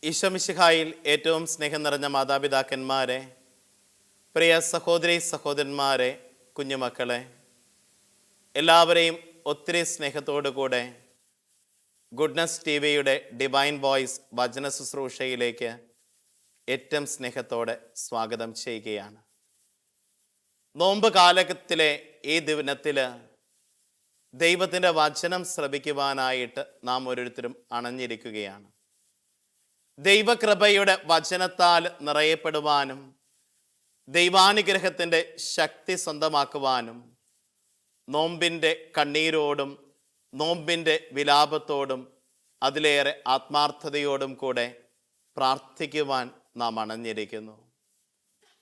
ഈശോ മിശിഹായിൽ ഏറ്റവും സ്നേഹം നിറഞ്ഞ മാതാപിതാക്കന്മാരെ, പ്രിയ സഹോദരി സഹോദരന്മാരെ, കുഞ്ഞുമക്കളെ, എല്ലാവരെയും ഒത്തിരി സ്നേഹത്തോടു കൂടെ ഗുഡ്നസ് ടി വിയുടെ ഡിവൈൻ വോയിസ് വചന ശുശ്രൂഷയിലേക്ക് ഏറ്റവും സ്നേഹത്തോടെ സ്വാഗതം ചെയ്യുകയാണ്. നോമ്പ് കാലത്തിലെ ഈ ദിനത്തിൽ ദൈവത്തിൻ്റെ വചനം ശ്രവിക്കുവാനായിട്ട് നാം ഓരോരുത്തരും അണഞ്ഞിരിക്കുകയാണ്. ദൈവകൃപയുടെ വചനത്താൽ നിറയപ്പെടുവാനും ദൈവാനുഗ്രഹത്തിൻ്റെ ശക്തി സ്വന്തമാക്കുവാനും നോമ്പിൻ്റെ കണ്ണീരോടും നോമ്പിൻ്റെ വിലാപത്തോടും അതിലേറെ ആത്മാർത്ഥതയോടും കൂടെ പ്രാർത്ഥിക്കുവാൻ നാം അണഞ്ഞിരിക്കുന്നു.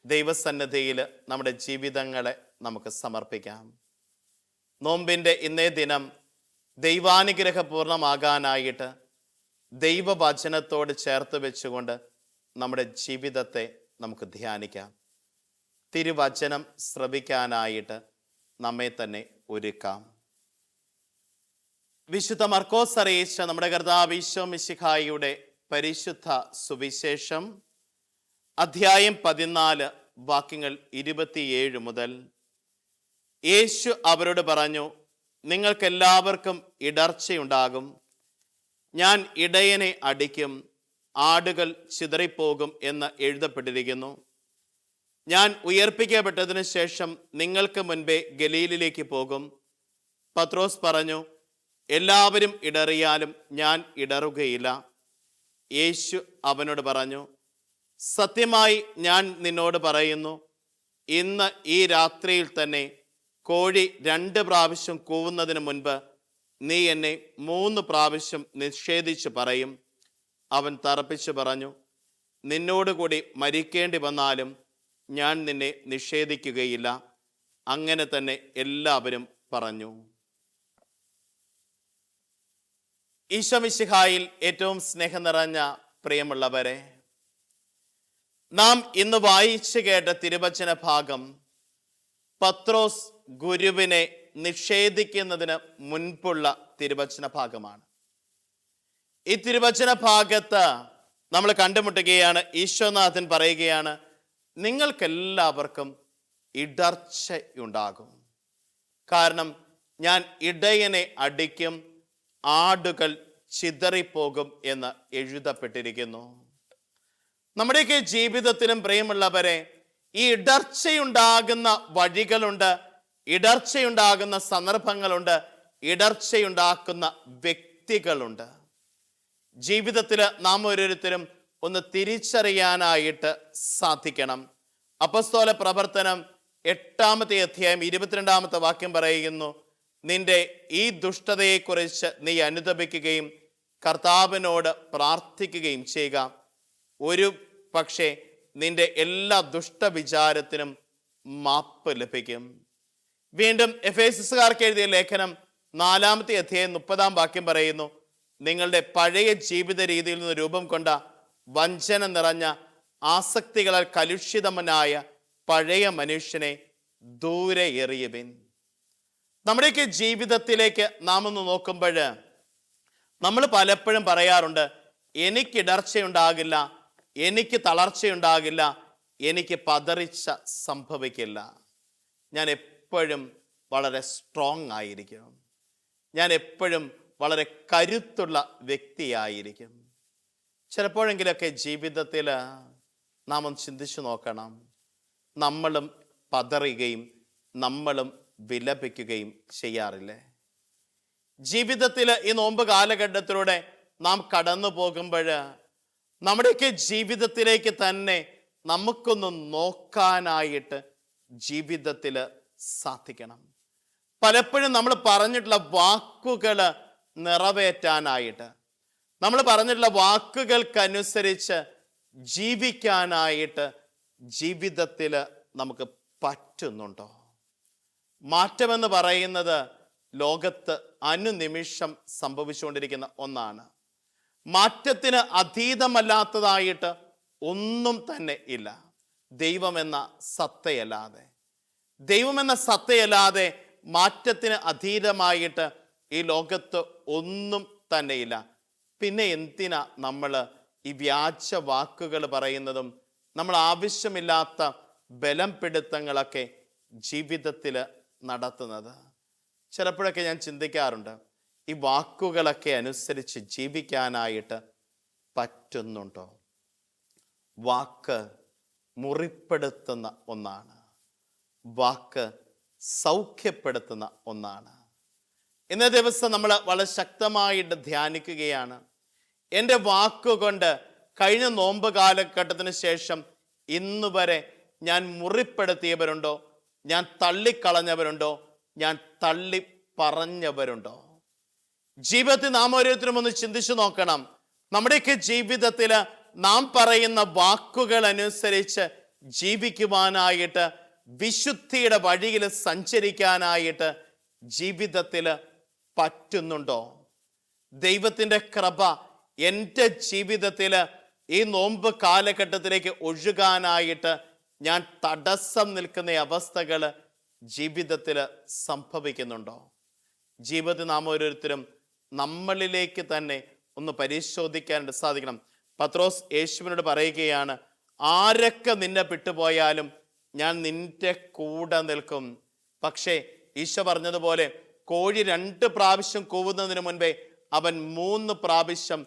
ദൈവസന്നിധിയിൽ നമ്മുടെ ജീവിതങ്ങളെ നമുക്ക് സമർപ്പിക്കാം. നോമ്പിൻ്റെ ഇന്നേ ദിനം ദൈവാനുഗ്രഹപൂർണമാകാനായിട്ട് ദൈവവചനത്തോട് ചേർത്ത് വെച്ചുകൊണ്ട് നമ്മുടെ ജീവിതത്തെ നമുക്ക് ധ്യാനിക്കാം. തിരുവചനം ശ്രവിക്കാനായിട്ട് നമ്മെ തന്നെ ഒരുക്കാം. വിശുദ്ധ മർക്കോസ് അറിയിച്ച നമ്മുടെ കർത്താവ് ഈശോ മിശിഹായുടെ പരിശുദ്ധ സുവിശേഷം അധ്യായം 14 വാക്യങ്ങൾ 27 മുതൽ. യേശു അവരോട് പറഞ്ഞു, നിങ്ങൾക്കെല്ലാവർക്കും ഇടർച്ചയുണ്ടാകും. ഞാൻ ഇടയനെ അടിക്കും, ആടുകൾ ചിതറിപ്പോകും എന്ന് എഴുതപ്പെട്ടിരിക്കുന്നു. ഞാൻ ഉയർപ്പിക്കപ്പെട്ടതിന് ശേഷം നിങ്ങൾക്ക് മുൻപേ ഗലീലിലേക്ക് പോകും. പത്രോസ് പറഞ്ഞു, എല്ലാവരും ഇടറിയാലും ഞാൻ ഇടറുകയില്ല. യേശു അവനോട് പറഞ്ഞു, സത്യമായി ഞാൻ നിന്നോട് പറയുന്നു, ഇന്ന് ഈ രാത്രിയിൽ തന്നെ കോഴി 2 പ്രാവശ്യം കൂവുന്നതിന് മുൻപ് നീ എന്നെ 3 പ്രാവശ്യം നിഷേധിച്ച് പറയും. അവൻ തറപ്പിച്ചു പറഞ്ഞു, നിന്നോടുകൂടി മരിക്കേണ്ടി വന്നാലും ഞാൻ നിന്നെ നിഷേധിക്കുകയില്ല. അങ്ങനെ തന്നെ എല്ലാവരും പറഞ്ഞു. ഈശോ മിശിഹായിൽ ഏറ്റവും സ്നേഹം നിറഞ്ഞ പ്രിയമുള്ളവരെ, നാം ഇന്ന് വായിച്ചു കേട്ട തിരുവചന ഭാഗം പത്രോസ് ഗുരുവിനെ നിഷേധിക്കുന്നതിന് മുൻപുള്ള തിരുവചന ഭാഗമാണ്. ഈ തിരുവചന ഭാഗത്ത് നമ്മൾ കണ്ടുമുട്ടുകയാണ്. ഈശോനാഥൻ പറയുകയാണ്, നിങ്ങൾക്കെല്ലാവർക്കും ഇടർച്ചയുണ്ടാകും. കാരണം ഞാൻ ഇടയനെ അടിക്കും, ആടുകൾ ചിതറിപ്പോകും എന്ന് എഴുതപ്പെട്ടിരിക്കുന്നു. നമ്മുടെയൊക്കെ ജീവിതത്തിലും പ്രിയമുള്ളവരെ, ഈ ഇടർച്ചയുണ്ടാകുന്ന വഴികളുണ്ട്, ഇടർച്ചയുണ്ടാകുന്ന സന്ദർഭങ്ങളുണ്ട്, ഇടർച്ചയുണ്ടാക്കുന്ന വ്യക്തികളുണ്ട്. ജീവിതത്തിൽ നാം ഓരോരുത്തരും ഒന്ന് തിരിച്ചറിയാനായിട്ട് സാധിക്കണം. അപ്പോസ്തല പ്രവർത്തനം 8-ാമത്തെ അധ്യായം 22-ാമത്തെ വാക്യം പറയുന്നു, നിന്റെ ഈ ദുഷ്ടതയെക്കുറിച്ച് നീ അനുതപിക്കുകയും കർത്താവിനോട് പ്രാർത്ഥിക്കുകയും ചെയ്യുക. ഒരു പക്ഷേ നിന്റെ എല്ലാ ദുഷ്ടവിചാരത്തിനും മാപ്പ് ലഭിക്കും. വീണ്ടും എഫേസ്യസുകാർക്ക് എഴുതിയ ലേഖനം 4-ാമത്തെ അധ്യായം 30-ാം വാക്യം പറയുന്നു, നിങ്ങളുടെ പഴയ ജീവിത രീതിയിൽ നിന്ന് രൂപം കൊണ്ട വഞ്ചന നിറഞ്ഞ ആസക്തികളാൽ കലുഷിതമനായ പഴയ മനുഷ്യനെ ദൂരെ എറിയുവിൻ. നമ്മുടെയൊക്കെ ജീവിതത്തിലേക്ക് നാം ഒന്ന് നോക്കുമ്പോൾ നമ്മൾ പലപ്പോഴും പറയാറുണ്ട്, എനിക്ക് ഇടർച്ചയുണ്ടാകില്ല, എനിക്ക് തളർച്ചയുണ്ടാകില്ല, എനിക്ക് പതറിച്ച സംഭവിക്കില്ല, ഞാൻ എപ്പോഴും വളരെ സ്ട്രോങ് ആയിരിക്കും, ഞാൻ എപ്പോഴും വളരെ കരുത്തുള്ള വ്യക്തിയായിരിക്കും. ചിലപ്പോഴെങ്കിലൊക്കെ ജീവിതത്തിൽ നാം ഒന്ന് ചിന്തിച്ചു നോക്കണം, നമ്മളും പതറുകയും നമ്മളും വിലപിക്കുകയും ചെയ്യാറില്ലേ? ജീവിതത്തിൽ ഈ നോമ്പ് കാലഘട്ടത്തിലൂടെ നാം കടന്നു പോകുമ്പോൾ നമ്മുടെയൊക്കെ ജീവിതത്തിലേക്ക് തന്നെ നമുക്കൊന്ന് നോക്കാനായിട്ട് ജീവിതത്തിൽ സാധിക്കണം. പലപ്പോഴും നമ്മൾ പറഞ്ഞിട്ടുള്ള വാക്കുകൾ നിറവേറ്റാനായിട്ട്, നമ്മൾ പറഞ്ഞിട്ടുള്ള വാക്കുകൾക്കനുസരിച്ച് ജീവിക്കാനായിട്ട് ജീവിതത്തിൽ നമുക്ക് പറ്റുന്നുണ്ടോ? മാറ്റമെന്ന് പറയുന്നത് ലോകത്ത് അനുനിമിഷം സംഭവിച്ചുകൊണ്ടിരിക്കുന്ന ഒന്നാണ്. മാറ്റത്തിന് അതീതമല്ലാത്തതായിട്ട് ഒന്നും തന്നെ ഇല്ല. ദൈവമെന്ന സത്തയല്ലാതെ മാറ്റത്തിന് അതീതമായിട്ട് ഈ ലോകത്ത് ഒന്നും തന്നെയില്ല. പിന്നെ എന്തിനാ നമ്മൾ ഈ വ്യാജ വാക്കുകൾ പറയുന്നതും നമ്മൾ ആവശ്യമില്ലാത്ത ബലം പിടുത്തങ്ങളൊക്കെ ജീവിതത്തിൽ നടത്തുന്നത്. ചിലപ്പോഴൊക്കെ ഞാൻ ചിന്തിക്കാറുണ്ട്, ഈ വാക്കുകളൊക്കെ അനുസരിച്ച് ജീവിക്കാനായിട്ട് പറ്റുന്നുണ്ടോ? വാക്ക് മുറിപ്പെടുത്തുന്ന ഒന്നാണ്, വാക്ക് സൗഖ്യപ്പെടുത്തുന്ന ഒന്നാണ്. ഇന്നേ ദിവസം നമ്മൾ വളരെ ശക്തമായിട്ട് ധ്യാനിക്കുകയാണ്. എൻ്റെ വാക്കുകൊണ്ട് കഴിഞ്ഞ നോമ്പ് കാലഘട്ടത്തിന് ശേഷം ഇന്ന് വരെ ഞാൻ മുറിപ്പെടുത്തിയവരുണ്ടോ? ഞാൻ തള്ളിക്കളഞ്ഞവരുണ്ടോ? ഞാൻ തള്ളി പറഞ്ഞവരുണ്ടോ? ജീവിതത്തിൽ നാം ഓരോരുത്തരും ഒന്ന് ചിന്തിച്ചു നോക്കണം. നമ്മുടെയൊക്കെ ജീവിതത്തിൽ നാം പറയുന്ന വാക്കുകൾ അനുസരിച്ച് ജീവിക്കുവാനായിട്ട്, വിശുദ്ധിയുടെ വഴിയിൽ സഞ്ചരിക്കാനായിട്ട് ജീവിതത്തിൽ പറ്റുന്നുണ്ടോ? ദൈവത്തിൻ്റെ കൃപ എൻ്റെ ജീവിതത്തിൽ ഈ നോമ്പ് കാലഘട്ടത്തിലേക്ക് ഒഴുകാനായിട്ട് ഞാൻ തടസ്സം നിൽക്കുന്ന അവസ്ഥകൾ ജീവിതത്തിൽ സംഭവിക്കുന്നുണ്ടോ? ജീവിതത്തിൽ നാം ഓരോരുത്തരും നമ്മളിലേക്ക് തന്നെ ഒന്ന് പരിശോധിക്കാനായിട്ട് സാധിക്കണം. പത്രോസ് യേശുവിനോട് പറയുകയാണ്, ആരൊക്കെ നിന്നെ വിട്ടുപോയാലും ഞാൻ നിന്റെ കൂടെ നിൽക്കും. പക്ഷേ ഈശോ പറഞ്ഞതുപോലെ കോഴി 2 പ്രാവശ്യം കൂവുന്നതിന് മുൻപേ അവൻ 3 പ്രാവശ്യം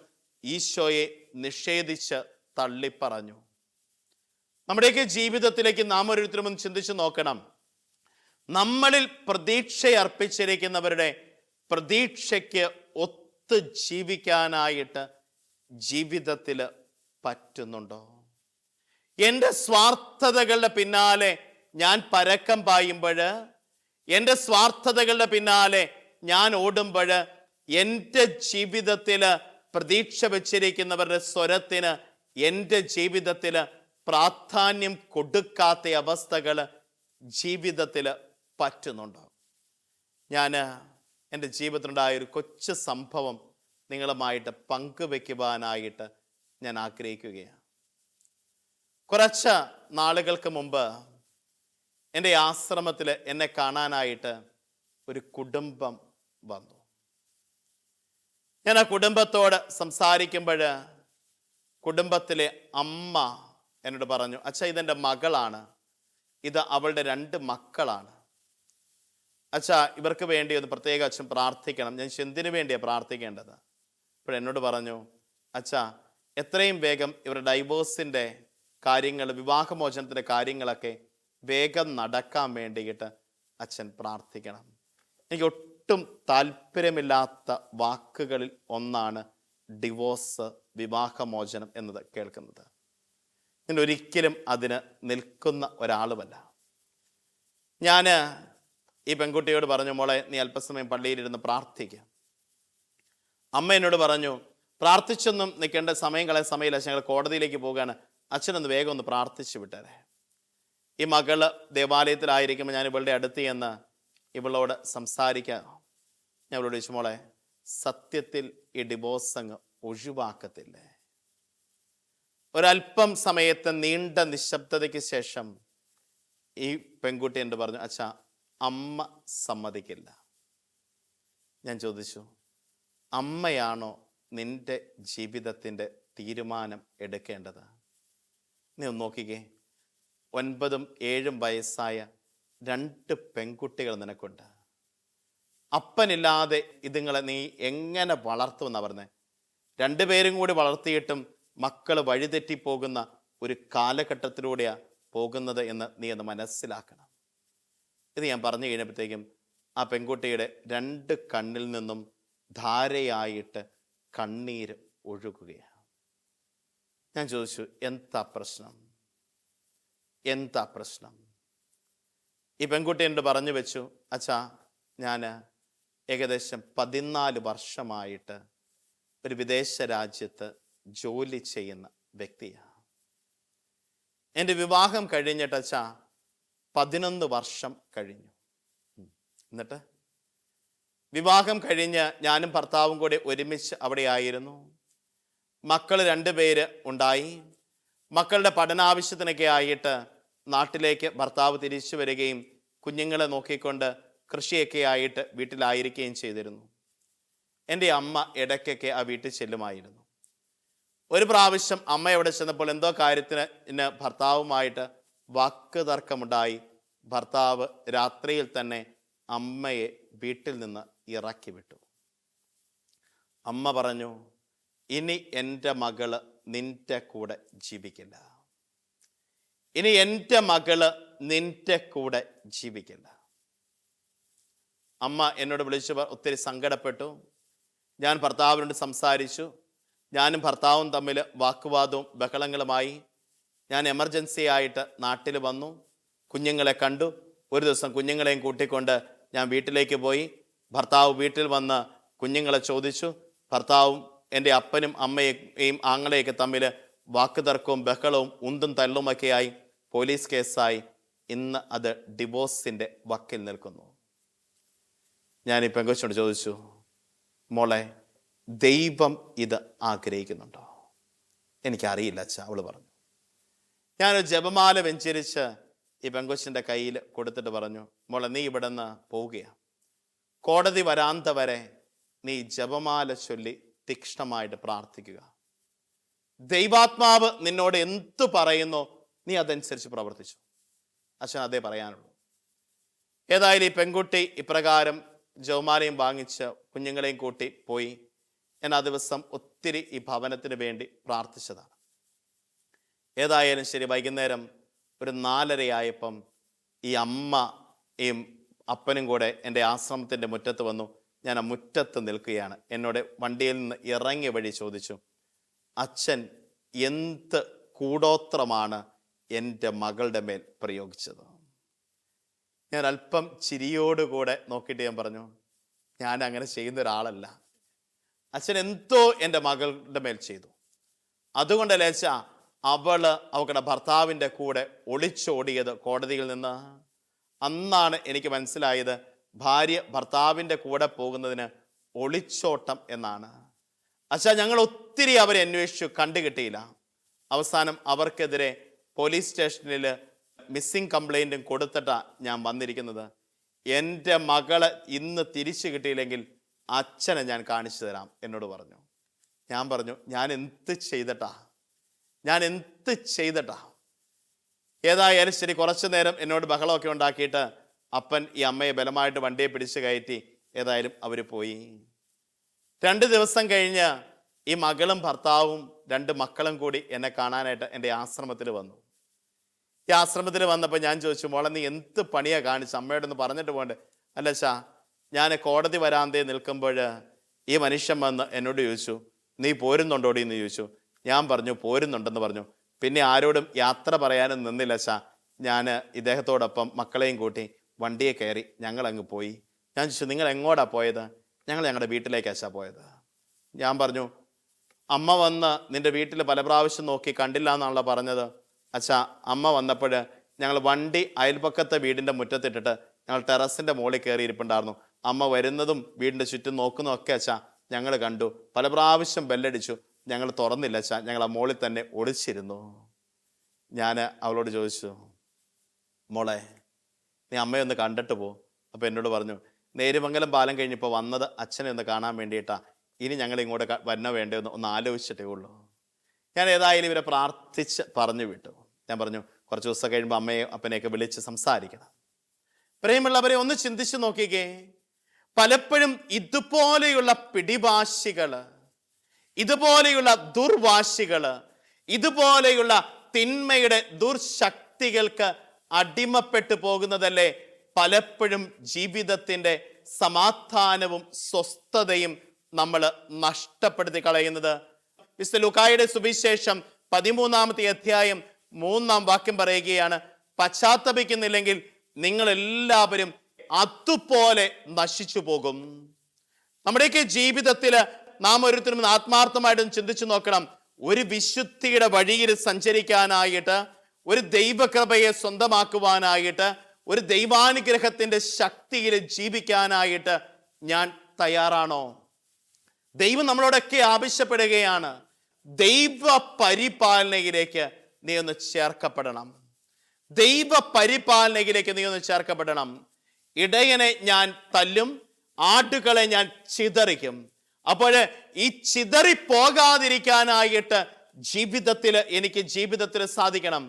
ഈശോയെ നിഷേധിച്ച് തള്ളിപ്പറഞ്ഞു. നമ്മുടെയൊക്കെ ജീവിതത്തിലേക്ക് നാം ഓരോരുത്തരും ഒന്ന് ചിന്തിച്ചു നോക്കണം. നമ്മളിൽ പ്രതീക്ഷ അർപ്പിച്ചിരിക്കുന്നവരുടെ പ്രതീക്ഷയ്ക്ക് ഒത്ത് ജീവിക്കാനായിട്ട് ജീവിതത്തിൽ പറ്റുന്നുണ്ടോ? എൻ്റെ സ്വാർത്ഥതകളുടെ പിന്നാലെ ഞാൻ പരക്കം പായുമ്പോൾ, എൻ്റെ സ്വാർത്ഥതകളുടെ പിന്നാലെ ഞാൻ ഓടുമ്പോൾ, എൻ്റെ ജീവിതത്തിൽ പ്രതീക്ഷ വച്ചിരിക്കുന്നവരുടെ സ്വരത്തിന് എൻ്റെ ജീവിതത്തിൽ പ്രാധാന്യം കൊടുക്കാത്ത അവസ്ഥകൾ ജീവിതത്തിൽ പറ്റുന്നുണ്ടോ? ഞാൻ എൻ്റെ ജീവിതത്തിലുണ്ടായ ഒരു കൊച്ചു സംഭവം നിങ്ങളുമായിട്ട് പങ്കുവെക്കുവാനായിട്ട് ഞാൻ ആഗ്രഹിക്കുകയാണ്. കുറച്ച് നാളുകൾക്ക് മുമ്പ് എൻ്റെ ആശ്രമത്തിൽ എന്നെ കാണാനായിട്ട് ഒരു കുടുംബം വന്നു. ഞാൻ ആ കുടുംബത്തോട് സംസാരിക്കുമ്പോൾ കുടുംബത്തിലെ അമ്മ എന്നോട് പറഞ്ഞു, അച്ഛാ ഇതെൻ്റെ മകളാണ്, ഇത് അവളുടെ 2 മക്കളാണ്. അച്ഛാ ഇവർക്ക് വേണ്ടി ഒന്ന് പ്രത്യേകം അച്ഛൻ പ്രാർത്ഥിക്കണം. ഞാൻ എന്തിനു വേണ്ടിയാണ് പ്രാർത്ഥിക്കേണ്ടത്? അപ്പോൾ എന്നോട് പറഞ്ഞു, അച്ഛാ എത്രയും വേഗം ഇവരുടെ ഡൈവോഴ്സിൻ്റെ കാര്യങ്ങൾ, വിവാഹമോചനത്തിൻ്റെ കാര്യങ്ങളൊക്കെ വേഗം നടക്കാൻ വേണ്ടിയിട്ട് അച്ഛൻ പ്രാർത്ഥിക്കണം. എനിക്ക് ഒട്ടും താല്പര്യമില്ലാത്ത വാക്കുകളിൽ ഒന്നാണ് ഡിവോഴ്സ്, വിവാഹമോചനം എന്നത് കേൾക്കുന്നത്. ഞാൻ ഒരിക്കലും അതിന് നിൽക്കുന്ന ഒരാളുമല്ല. ഞാൻ ഈ പെൺകുട്ടിയോട് പറഞ്ഞു, മോളെ നീ അല്പസമയം പള്ളിയിലിരുന്ന് പ്രാർത്ഥിക്കാം. അമ്മ എന്നോട് പറഞ്ഞു, പ്രാർത്ഥിച്ചൊന്നും നിൽക്കേണ്ട, സമയം കളയാൻ സമയമില്ല, ഞങ്ങൾ കോടതിയിലേക്ക് പോവുകയാണ്, അച്ഛനൊന്ന് വേഗം ഒന്ന് പ്രാർത്ഥിച്ചു വിട്ടേരെ. ഈ മകള് ദേവാലയത്തിലായിരിക്കുമ്പോൾ ഞാൻ ഇവളുടെ അടുത്ത് ചെന്ന് ഇവളോട് സംസാരിക്കാം. ഞാൻ ഇവളോട് ചോദിച്ചു, മോളെ സത്യത്തിൽ ഈ ഡിവോഴ്സ് അങ്ങ് ഒഴിവാക്കത്തില്ലേ? ഒരല്പം സമയത്തെ നീണ്ട നിശബ്ദതയ്ക്ക് ശേഷം ഈ പെൺകുട്ടി എന്നോട് പറഞ്ഞു, അച്ഛാ അമ്മ സമ്മതിക്കില്ല. ഞാൻ ചോദിച്ചു, അമ്മയാണോ നിന്റെ ജീവിതത്തിൻ്റെ തീരുമാനം എടുക്കേണ്ടത്? നീ ഒന്ന് നോക്കിക്കേ, 9 ഉം 7 വയസ്സായ 2 പെൺകുട്ടികൾ നിനക്കുണ്ട്. അപ്പനില്ലാതെ ഇതുങ്ങളെ നീ എങ്ങനെ വളർത്തുമെന്നാണ് പറഞ്ഞത്. 2 പേരും കൂടി വളർത്തിയിട്ടും മക്കൾ വഴിതെറ്റിപ്പോകുന്ന ഒരു കാലഘട്ടത്തിലൂടെയാണ് പോകുന്നത് എന്ന് നീ ഒന്ന് മനസ്സിലാക്കണം. ഇത് ഞാൻ പറഞ്ഞു കഴിഞ്ഞപ്പോഴത്തേക്കും ആ പെൺകുട്ടിയുടെ 2 കണ്ണിൽ നിന്നും ധാരയായിട്ട് കണ്ണീര് ഒഴുകുകയാണ്. ഞാൻ ചോദിച്ചു, എന്താ പ്രശ്നം? എന്താ പ്രശ്നം? ഈ പെൺകുട്ടി എന്നോട് പറഞ്ഞു വെച്ചു, അച്ഛാ ഞാൻ ഏകദേശം 14 വർഷമായിട്ട് ഒരു വിദേശ രാജ്യത്ത് ജോലി ചെയ്യുന്ന വ്യക്തിയാണ്. എൻ്റെ വിവാഹം കഴിഞ്ഞിട്ട് അച്ഛാ 11 വർഷം കഴിഞ്ഞു. എന്നിട്ട് വിവാഹം കഴിഞ്ഞ് ഞാനും ഭർത്താവും കൂടി ഒരുമിച്ച് അവിടെ ആയിരുന്നു. മക്കൾ 2 പേര് ഉണ്ടായി. മക്കളുടെ പഠനാവശ്യത്തിനൊക്കെ ആയിട്ട് നാട്ടിലേക്ക് ഭർത്താവ് തിരിച്ചു വരികയും കുഞ്ഞുങ്ങളെ നോക്കിക്കൊണ്ട് കൃഷിയൊക്കെ ആയിട്ട് വീട്ടിലായിരിക്കുകയും ചെയ്തിരുന്നു. എൻ്റെ അമ്മ ഇടയ്ക്കൊക്കെ ആ വീട്ടിൽ ചെല്ലുമായിരുന്നു. ഒരു പ്രാവശ്യം അമ്മ എവിടെ ചെന്നപ്പോൾ എന്തോ കാര്യത്തിന് ഭർത്താവുമായിട്ട് വാക്ക് തർക്കമുണ്ടായി. ഭർത്താവ് രാത്രിയിൽ തന്നെ അമ്മയെ വീട്ടിൽ നിന്ന് ഇറക്കി വിട്ടു. അമ്മ പറഞ്ഞു, ഇനി എൻ്റെ മകള് നിന്റെ കൂടെ ജീവിക്കില്ല, ഇനി എൻ്റെ മകള് നിന്റെ കൂടെ ജീവിക്കില്ല. അമ്മ എന്നോട് വിളിച്ച് ഒത്തിരി സങ്കടപ്പെട്ടു. ഞാൻ ഭർത്താവിനോട് സംസാരിച്ചു. ഞാനും ഭർത്താവും തമ്മിൽ വാക്കുവാദവും ബഹളങ്ങളുമായി. ഞാൻ എമർജൻസി ആയിട്ട് നാട്ടിൽ വന്നു. കുഞ്ഞുങ്ങളെ കണ്ടു. ഒരു ദിവസം കുഞ്ഞുങ്ങളെയും കൂട്ടിക്കൊണ്ട് ഞാൻ വീട്ടിലേക്ക് പോയി. ഭർത്താവ് വീട്ടിൽ വന്ന് കുഞ്ഞുങ്ങളെ ചോദിച്ചു. ഭർത്താവും എൻ്റെ അപ്പനും അമ്മയെയും ആങ്ങളെയൊക്കെ തമ്മിൽ വാക്ക് തർക്കവും ബഹളവും ഉന്തും തള്ളുമൊക്കെയായി. പോലീസ് കേസായി. ഇന്ന് അത് ഡിവോഴ്സിൻ്റെ വക്കിൽ നിൽക്കുന്നു. ഞാൻ ഈ പെങ്കൊച്ചിനോട് ചോദിച്ചു, മോളെ, ദൈവം ഇത് ആഗ്രഹിക്കുന്നുണ്ടോ? എനിക്കറിയില്ല അച്ഛാ, അവള് പറഞ്ഞു. ഞാനൊരു ജപമാല വെഞ്ചരിച്ച് ഈ പെങ്കൊച്ചിൻ്റെ കയ്യിൽ കൊടുത്തിട്ട് പറഞ്ഞു, മോളെ, നീ ഇവിടെ നിന്ന് പോവുകയാണ്. കോടതി വരാന്ത വരെ നീ ജപമാല ചൊല്ലി തീക്ഷ്ണമായിട്ട് പ്രാർത്ഥിക്കുക. ദൈവാത്മാവ് നിന്നോട് എന്തു പറയുന്നോ നീ അതനുസരിച്ച് പ്രവർത്തിച്ചു. അച്ഛൻ അതേ പറയാനുള്ളൂ. ഏതായാലും ഈ പെൺകുട്ടി ഇപ്രകാരം ജപമാലയും വാങ്ങിച്ച് കുഞ്ഞുങ്ങളെയും കൂട്ടി പോയി. ഞാൻ ആ ദിവസം ഒത്തിരി ഈ ഭവനത്തിന് വേണ്ടി പ്രാർത്ഥിച്ചതാണ്. ഏതായാലും ശരി, വൈകുന്നേരം ഒരു 4:30 ഈ അമ്മയും അപ്പനും കൂടെ എൻ്റെ ആശ്രമത്തിൻ്റെ മുറ്റത്ത് വന്നു. ഞാൻ ആ മുറ്റത്ത് നിൽക്കുകയാണ്. എന്നോട് വണ്ടിയിൽ നിന്ന് ഇറങ്ങിയ വഴി ചോദിച്ചു, അച്ഛൻ എന്ത് കൂടോത്രമാണ് എൻ്റെ മകളുടെ മേൽ പ്രയോഗിച്ചത്? ഞാൻ അല്പം ചിരിയോടുകൂടെ നോക്കിയിട്ട് ഞാൻ പറഞ്ഞു, ഞാൻ അങ്ങനെ ചെയ്യുന്ന ഒരാളല്ല. അച്ഛൻ എന്തോ എൻ്റെ മകളുടെ മേൽ ചെയ്തു. അതുകൊണ്ടല്ലേ അച്ഛാ അവളുടെ ഭർത്താവിൻ്റെ കൂടെ ഒളിച്ചോടിയത് കോടതിയിൽ നിന്ന്? അന്നാണ് എനിക്ക് മനസ്സിലായത് ഭാര്യ ഭർത്താവിൻ്റെ കൂടെ പോകുന്നതിന് ഒളിച്ചോട്ടം എന്നാണ്. അച്ഛാ, ഞങ്ങൾ ഒത്തിരി അവരെ അന്വേഷിച്ചു, കണ്ടുകിട്ടിയില്ല. അവസാനം അവർക്കെതിരെ പോലീസ് സ്റ്റേഷനിൽ മിസ്സിംഗ് കംപ്ലൈൻറ്റും കൊടുത്തിട്ടാണ് ഞാൻ വന്നിരിക്കുന്നത്. എൻ്റെ മകളെ ഇന്ന് തിരിച്ചു കിട്ടിയില്ലെങ്കിൽ അച്ഛനെ ഞാൻ കാണിച്ചു തരാം എന്നോട് പറഞ്ഞു. ഞാൻ പറഞ്ഞു, ഞാൻ എന്ത് ചെയ്തിട്ടാ? ഏതായാലും ശരി, കുറച്ചു നേരം എന്നോട് ബഹളമൊക്കെ ഉണ്ടാക്കിയിട്ട് അപ്പൻ ഈ അമ്മയെ ബലമായിട്ട് വണ്ടിയെ പിടിച്ച് കയറ്റി. ഏതായാലും അവർ പോയി. 2 ദിവസം കഴിഞ്ഞ് ഈ മകളും ഭർത്താവും 2 മക്കളും കൂടി എന്നെ കാണാനായിട്ട് എൻ്റെ ആശ്രമത്തിൽ വന്നു. ഈ ആശ്രമത്തിൽ വന്നപ്പോൾ ഞാൻ ചോദിച്ചു, മോളെ, നീ എന്ത് പണിയാ കാണിച്ചു? അമ്മയോടൊന്ന് പറഞ്ഞിട്ട് പോകണ്ടേ? അല്ല അച്ഛാ, ഞാൻ കോടതി വരാന്തേ നിൽക്കുമ്പോൾ ഈ മനുഷ്യൻ വന്ന് എന്നോട് ചോദിച്ചു, നീ പോരുന്നുണ്ടോടി എന്ന് ചോദിച്ചു. ഞാൻ പറഞ്ഞു, പോരുന്നുണ്ടെന്ന് പറഞ്ഞു. പിന്നെ ആരോടും യാത്ര പറയാനും നിന്നില്ല അച്ഛാ. ഞാൻ ഇദ്ദേഹത്തോടൊപ്പം മക്കളെയും കൂട്ടി വണ്ടിയെ കയറി ഞങ്ങൾ അങ്ങ് പോയി. ഞാൻ ചോദിച്ചു, നിങ്ങൾ എങ്ങോട്ടാ പോയത്? ഞങ്ങൾ ഞങ്ങളുടെ വീട്ടിലേക്ക് അച്ഛാ പോയത്. ഞാൻ പറഞ്ഞു, അമ്മ വന്ന് നിന്റെ വീട്ടിൽ പല പ്രാവശ്യം നോക്കി കണ്ടില്ല എന്നാണല്ലോ പറഞ്ഞത്. അച്ഛാ, അമ്മ വന്നപ്പോൾ ഞങ്ങൾ വണ്ടി അയൽപക്കത്തെ വീടിൻ്റെ മുറ്റത്തിട്ടിട്ട് ഞങ്ങൾ ടെറസിൻ്റെ മുകളിൽ കയറി ഇരിപ്പുണ്ടായിരുന്നു. അമ്മ വരുന്നതും വീടിൻ്റെ ചുറ്റും നോക്കുന്നതൊക്കെ അച്ഛാ ഞങ്ങൾ കണ്ടു. പല പ്രാവശ്യം ബെല്ലടിച്ചു, ഞങ്ങൾ തുറന്നില്ല അച്ഛാ. ഞങ്ങൾ ആ മുകളിൽ തന്നെ ഒളിച്ചിരുന്നു. ഞാൻ അവളോട് ചോദിച്ചു, മോളെ, നീ അമ്മയൊന്ന് കണ്ടിട്ട് പോ. അപ്പോൾ എന്നോട് പറഞ്ഞു, നേരുമംഗലം പാലം കഴിഞ്ഞപ്പോൾ വന്നത് അച്ഛനെ ഒന്ന് കാണാൻ വേണ്ടിയിട്ടാ. ഇനി ഞങ്ങൾ ഇങ്ങോട്ട് വരണോ വേണ്ടോ ഒന്ന് ആലോചിച്ചിട്ടേ ഉള്ളൂ. ഞാൻ ഏതായാലും ഇവരെ പ്രാർത്ഥിച്ച് പറഞ്ഞു വിട്ടു. ഞാൻ പറഞ്ഞു, കുറച്ച് ദിവസം കഴിയുമ്പോൾ അമ്മയെ അപ്പനെയൊക്കെ വിളിച്ച് സംസാരിക്കണം. പ്രിയമുള്ളവരെ, ഒന്ന് ചിന്തിച്ചു നോക്കിക്കേ. പലപ്പോഴും ഇതുപോലെയുള്ള പിടിവാശികള്, ഇതുപോലെയുള്ള ദുർവാശികള്, ഇതുപോലെയുള്ള തിന്മയുടെ ദുർശക്തികൾക്ക് അടിമപ്പെട്ടു പോകുന്നതല്ലേ പലപ്പോഴും ജീവിതത്തിൻ്റെ സമാധാനവും സ്വസ്ഥതയും നമ്മൾ നഷ്ടപ്പെടുത്തി കളയുന്നത്. വിശുദ്ധ ലൂക്കായുടെ സുവിശേഷം 13-ാമത്തെ അധ്യായം 3-ാം വാക്യം പറയുകയാണ്, പശ്ചാത്തപിക്കുന്നില്ലെങ്കിൽ നിങ്ങൾ എല്ലാവരും അതുപോലെ നശിച്ചു പോകും. നമ്മുടെയൊക്കെ ജീവിതത്തിൽ നാം ഓരോരുത്തരും ആത്മാർത്ഥമായിട്ടും ചിന്തിച്ചു നോക്കണം. ഒരു വിശുദ്ധിയുടെ വഴിയിൽ സഞ്ചരിക്കാനായിട്ട്, ഒരു ദൈവകൃപയെ സ്വന്തമാക്കുവാനായിട്ട്, ഒരു ദൈവാനുഗ്രഹത്തിന്റെ ശക്തിയിൽ ജീവിക്കാനായിട്ട് ഞാൻ തയ്യാറാണോ? ദൈവം നമ്മളോടൊക്കെ ആവശ്യപ്പെടുകയാണ്, ദൈവ പരിപാലനയിലേക്ക് നീ ഒന്ന് ചേർക്കപ്പെടണം. ദൈവ പരിപാലനയിലേക്ക് നീ ഒന്ന് ചേർക്കപ്പെടണം. ഇടയനെ ഞാൻ തല്ലും, ആടുകളെ ഞാൻ ചിതറിക്കും. അപ്പോൾ ഈ ചിതറിപ്പോകാതിരിക്കാനായിട്ട് എനിക്ക് ജീവിതത്തിൽ സാധിക്കണം.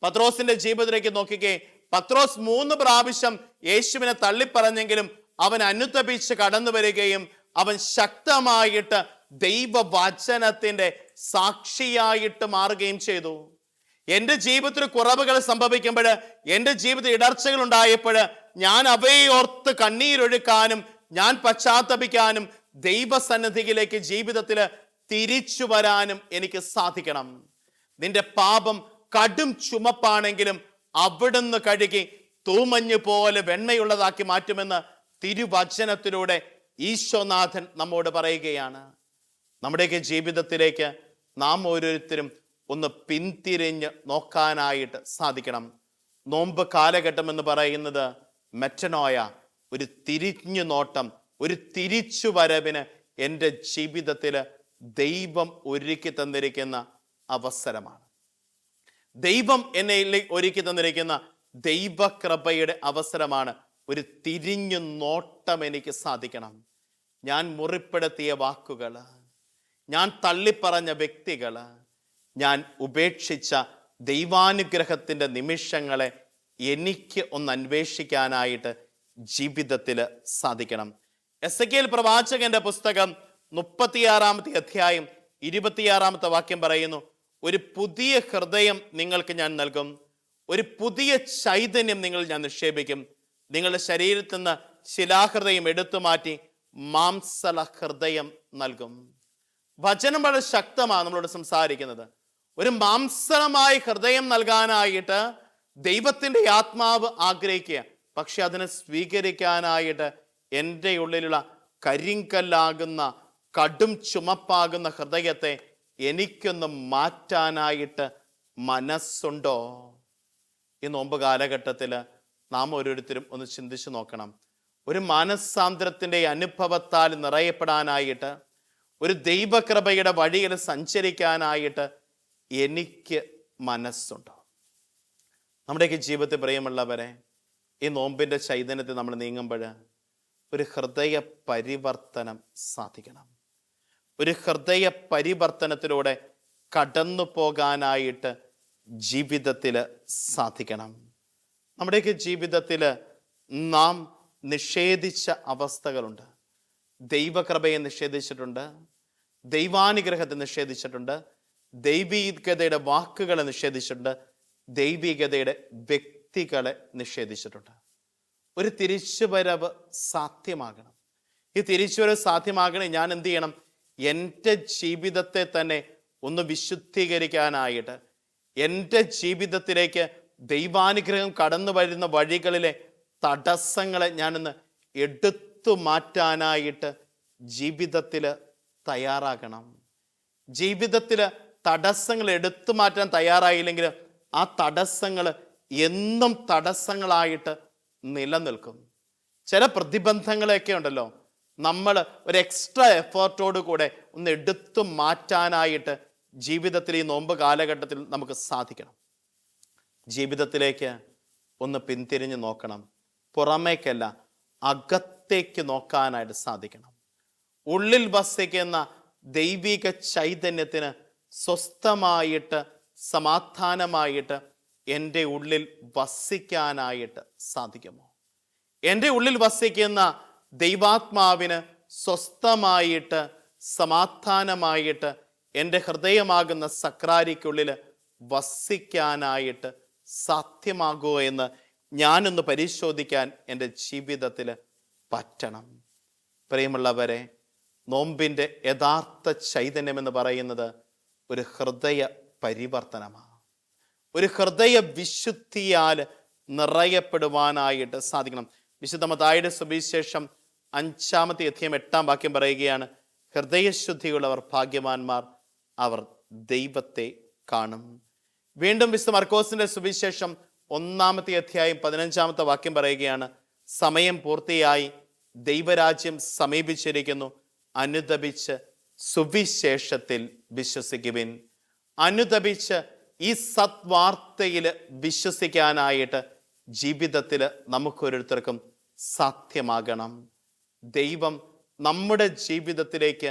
പത്രോസിന്റെ ജീവിതത്തിലേക്ക് നോക്കിക്കേ. പത്രോസ് 3 പ്രാവശ്യം യേശുവിനെ തള്ളിപ്പറഞ്ഞെങ്കിലും അവൻ അനുതപിച്ച് കടന്നു വരികയും അവൻ ശക്തമായിട്ട് ദൈവവചനത്തിന്റെ സാക്ഷിയായിട്ട് മാറുകയും ചെയ്തു. എൻ്റെ ജീവിതത്തിൽ കുറവുകൾ സംഭവിക്കുമ്പോൾ, എൻ്റെ ജീവിതത്തിൽ ഇടർച്ചകൾ ഉണ്ടായപ്പോൾ, ഞാൻ അവയെ ഓർത്ത് കണ്ണീരൊഴുക്കാനും ഞാൻ പശ്ചാത്തപിക്കാനും ദൈവസന്നിധിയിലേക്ക് ജീവിതത്തിൽ തിരിച്ചു വരാനും എനിക്ക് സാധിക്കണം. നിന്റെ പാപം കടും ചുമപ്പാണെങ്കിലും അവിടുന്ന് കഴുകി തൂമഞ്ഞ് പോലെ വെണ്മയുള്ളതാക്കി മാറ്റുമെന്ന് തിരുവചനത്തിലൂടെ ഈശോനാഥൻ നമ്മോട് പറയുകയാണ്. നമ്മുടെയൊക്കെ ജീവിതത്തിലേക്ക് നാം ഓരോരുത്തരും ഒന്ന് പിന്തിരിഞ്ഞ് നോക്കാനായിട്ട് സാധിക്കണം. നോമ്പ് കാലഘട്ടം എന്ന് പറയുന്നത് മെറ്റനോയ, ഒരു തിരിഞ്ഞു നോട്ടം, ഒരു തിരിച്ചു വരവിന് എൻ്റെ ജീവിതത്തിൽ ദൈവം ഒരുക്കി തന്നിരിക്കുന്ന അവസരമാണ്. ദൈവം എന്നെ ഒരുക്കി തന്നിരിക്കുന്ന ദൈവകൃപയുടെ അവസരമാണ്. ഒരു തിരിഞ്ഞു നോട്ടം എനിക്ക് സാധിക്കണം. ഞാൻ മുറിപ്പെടുത്തിയ വാക്കുകൾ, ഞാൻ തള്ളിപ്പറഞ്ഞ വ്യക്തികൾ, ഞാൻ ഉപേക്ഷിച്ച ദൈവാനുഗ്രഹത്തിൻ്റെ നിമിഷങ്ങളെ എനിക്ക് ഒന്ന് അന്വേഷിക്കാനായിട്ട് ജീവിതത്തിൽ സാധിക്കണം. എസെക്കിയേൽ പ്രവാചകന്റെ പുസ്തകം 36-ാമത്തെ അധ്യായം 26-ാമത്തെ വാക്യം പറയുന്നു, ഒരു പുതിയ ഹൃദയം നിങ്ങൾക്ക് ഞാൻ നൽകും, ഒരു പുതിയ ചൈതന്യം ഞാൻ നിക്ഷേപിക്കും. നിങ്ങളുടെ ശരീരത്തിൽ നിന്ന് ശിലാഹൃദയം എടുത്തു മാറ്റി മാംസള ഹൃദയം നൽകും. വചനം വളരെ ശക്തമാണ് നമ്മളോട് സംസാരിക്കുന്നത്. ഒരു മാംസളമായ ഹൃദയം നൽകാനായിട്ട് ദൈവത്തിൻ്റെ ആത്മാവ് ആഗ്രഹിക്കുക. പക്ഷെ അതിനെ സ്വീകരിക്കാനായിട്ട് എൻ്റെ ഉള്ളിലുള്ള കരിങ്കല്ലാകുന്ന കടും ചുമപ്പാകുന്ന ഹൃദയത്തെ എനിക്കൊന്ന് മാറ്റാനായിട്ട് മനസ്സുണ്ടോ? ഈ നോമ്പ് കാലഘട്ടത്തിൽ നാം ഓരോരുത്തരും ഒന്ന് ചിന്തിച്ചു നോക്കണം. ഒരു മാനസാന്തരത്തിൻ്റെ അനുഭവത്താൽ നിറയപ്പെടാനായിട്ട്, ഒരു ദൈവകൃപയുടെ വഴിയിൽ സഞ്ചരിക്കാനായിട്ട് എനിക്ക് മനസ്സുണ്ടോ? നമ്മുടെയൊക്കെ ജീവിതത്തിൽ പ്രിയമുള്ളവരെ, ഈ നോമ്പിൻ്റെ ചൈതന്യത്തിൽ നമ്മൾ നീങ്ങുമ്പോൾ ഒരു ഹൃദയ പരിവർത്തനം സാധിക്കണം. ഒരു ഹൃദയ പരിവർത്തനത്തിലൂടെ കടന്നു പോകാനായിട്ട് ജീവിതത്തിൽ സാധിക്കണം. നമ്മുടെയൊക്കെ ജീവിതത്തിൽ നാം നിഷേധിച്ച അവസ്ഥകളുണ്ട്. ദൈവകൃപയെ നിഷേധിച്ചിട്ടുണ്ട്, ദൈവാനുഗ്രഹത്തെ നിഷേധിച്ചിട്ടുണ്ട്, ദൈവികതയുടെ വാക്കുകളെ നിഷേധിച്ചിട്ടുണ്ട്, ദൈവികതയുടെ വ്യക്തികളെ നിഷേധിച്ചിട്ടുണ്ട്. ഒരു തിരിച്ചുവരവ് സാധ്യമാകണം. ഈ തിരിച്ചുവരവ് സാധ്യമാകണേ ഞാൻ എന്ത് ചെയ്യണം? എൻ്റെ ജീവിതത്തെ തന്നെ ഒന്ന് വിശുദ്ധീകരിക്കാനായിട്ട്, എൻ്റെ ജീവിതത്തിലേക്ക് ദൈവാനുഗ്രഹം കടന്നു വരുന്ന വഴികളിലെ തടസ്സങ്ങളെ ഞാനൊന്ന് എടുത്തു മാറ്റാനായിട്ട് ജീവിതത്തിൽ തയ്യാറാകണം. ജീവിതത്തിൽ തടസ്സങ്ങൾ എടുത്തു മാറ്റാൻ തയ്യാറായില്ലെങ്കിൽ ആ തടസ്സങ്ങൾ എന്നും തടസ്സങ്ങളായിട്ട് നിലനിൽക്കും. ചില പ്രതിബന്ധങ്ങളൊക്കെ ഉണ്ടല്ലോ, നമ്മൾ ഒരു എക്സ്ട്രാ എഫേർട്ടോട് കൂടെ ഒന്ന് എടുത്തു മാറ്റാനായിട്ട് ജീവിതത്തിൽ ഈ നോമ്പ് കാലഘട്ടത്തിൽ നമുക്ക് സാധിക്കണം. ജീവിതത്തിലേക്ക് ഒന്ന് പിന്തിരിഞ്ഞ് നോക്കണം. പുറമേക്കല്ല, അകത്തേക്ക് നോക്കാനായിട്ട് സാധിക്കണം. ഉള്ളിൽ വസിക്കുന്ന ദൈവിക ചൈതന്യത്തിന് സ്വസ്ഥമായിട്ട് സമാധാനമായിട്ട് എൻ്റെ ഉള്ളിൽ വസിക്കാനായിട്ട് സാധിക്കുമോ? എൻ്റെ ഉള്ളിൽ വസിക്കുന്ന ദൈവാത്മാവിന് സ്വസ്ഥമായിട്ട് സമാധാനമായിട്ട് എൻ്റെ ഹൃദയമാകുന്ന സക്രാരിക്കുള്ളിൽ വസിക്കാനായിട്ട് സാധ്യമാകുമോ എന്ന് ഞാനൊന്ന് പരിശോധിക്കാൻ എൻ്റെ ജീവിതത്തിൽ പറ്റണം. പ്രിയമുള്ളവരെ, നോമ്പിൻ്റെ യഥാർത്ഥ ചൈതന്യം എന്ന് പറയുന്നത് ഒരു ഹൃദയ പരിവർത്തനമാണ്. ഒരു ഹൃദയ വിശുദ്ധിയാൽ നിറയപ്പെടുവാനായിട്ട് സാധിക്കണം. വിശുദ്ധ മത്തായിയുടെ സുവിശേഷം 5-ാമത്തെ അധ്യായം 8-ാം വാക്യം പറയുകയാണ്, ഹൃദയശുദ്ധിയുള്ളവർ ഭാഗ്യവാന്മാർ, അവർ ദൈവത്തെ കാണും. വീണ്ടും വിശുദ്ധ മർക്കോസിന്റെ സുവിശേഷം 1-ാമത്തെ അധ്യായം 15-ാമത്തെ വാക്യം പറയുകയാണ്, സമയം പൂർത്തിയായി, ദൈവരാജ്യം സമീപിച്ചിരിക്കുന്നു, അനുതപിച്ച് സുവിശേഷത്തിൽ വിശ്വസിക്കുവിൻ. അനുതപിച്ച് ഈ സത്വാർത്തയിൽ വിശ്വസിക്കാനായിട്ട് ജീവിതത്തിൽ നമുക്കൊരോരുത്തർക്കും സാധ്യമാകണം. ദൈവം നമ്മുടെ ജീവിതത്തിലേക്ക്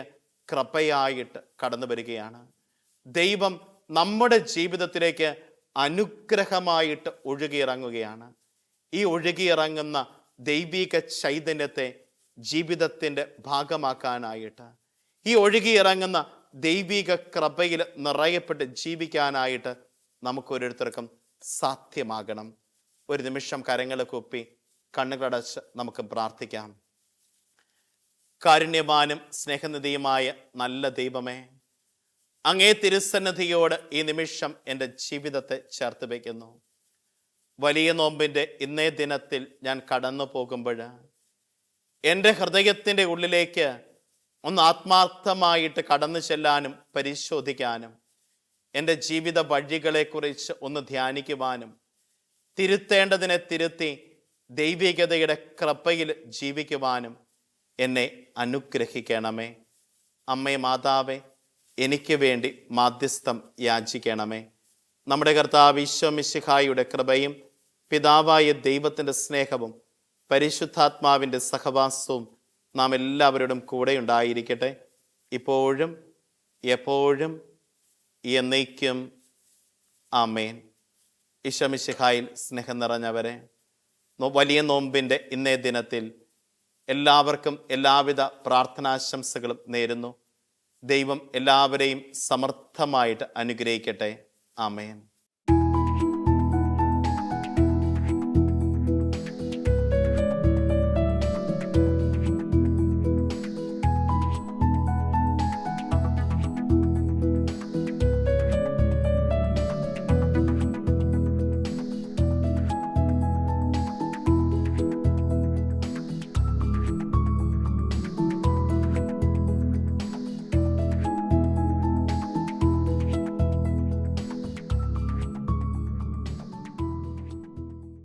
കൃപയായിട്ട് കടന്നു വരികയാണ്. ദൈവം നമ്മുടെ ജീവിതത്തിലേക്ക് അനുഗ്രഹമായിട്ട് ഒഴുകിയിറങ്ങുകയാണ്. ഈ ഒഴുകിയിറങ്ങുന്ന ദൈവിക ചൈതന്യത്തെ ജീവിതത്തിൻ്റെ ഭാഗമാക്കാനായിട്ട്, ഈ ഒഴുകിയിറങ്ങുന്ന ദൈവിക കൃപയിൽ നിറയപ്പെട്ട് ജീവിക്കാനായിട്ട് നമുക്കൊരോരുത്തർക്കും സാധ്യമാകണം. ഒരു നിമിഷം കരങ്ങൾ കൂപ്പി കണ്ണുകളടച്ച് നമുക്ക് പ്രാർത്ഥിക്കാം. കാരുണ്യവാനും സ്നേഹനിധിയുമായ നല്ല ദൈവമേ, അങ്ങേ തിരുസന്നിധിയോട് ഈ നിമിഷം എൻ്റെ ജീവിതത്തെ ചേർത്ത് വയ്ക്കുന്നു. വലിയ നോമ്പിൻ്റെ ഇന്നേ ദിനത്തിൽ ഞാൻ കടന്നു പോകുമ്പോൾ എൻ്റെ ഹൃദയത്തിൻ്റെ ഉള്ളിലേക്ക് ഒന്ന് ആത്മാർത്ഥമായിട്ട് കടന്നു ചെല്ലാനും പരിശോധിക്കാനും, എൻ്റെ ജീവിത വഴികളെക്കുറിച്ച് ഒന്ന് ധ്യാനിക്കുവാനും, തിരുത്തേണ്ടതിനെ തിരുത്തി ദൈവികതയുടെ കൃപയിൽ ജീവിക്കുവാനും എന്നെ അനുഗ്രഹിക്കണമേ. അമ്മേ മാതാവേ, എനിക്ക് വേണ്ടി മാധ്യസ്ഥം യാചിക്കണമേ. നമ്മുടെ കർത്താവ് ഈശോ മിശിഹായുടെ കൃപയും പിതാവായ ദൈവത്തിൻ്റെ സ്നേഹവും പരിശുദ്ധാത്മാവിൻ്റെ സഹവാസവും നാം എല്ലാവരോടും കൂടെ ഉണ്ടായിരിക്കട്ടെ, ഇപ്പോഴും എപ്പോഴും എന്നേക്കും. ആമേൻ. ഈശോ മിശിഹായിൽ സ്നേഹം നിറഞ്ഞവരെ, വലിയ നോമ്പിൻ്റെ ഇന്നേ ദിനത്തിൽ എല്ലാവർക്കും എല്ലാവിധ പ്രാർത്ഥനാശംസകളും നേരുന്നു. ദൈവം എല്ലാവരെയും സമർത്ഥമായിട്ട് അനുഗ്രഹിക്കട്ടെ. ആമേൻ.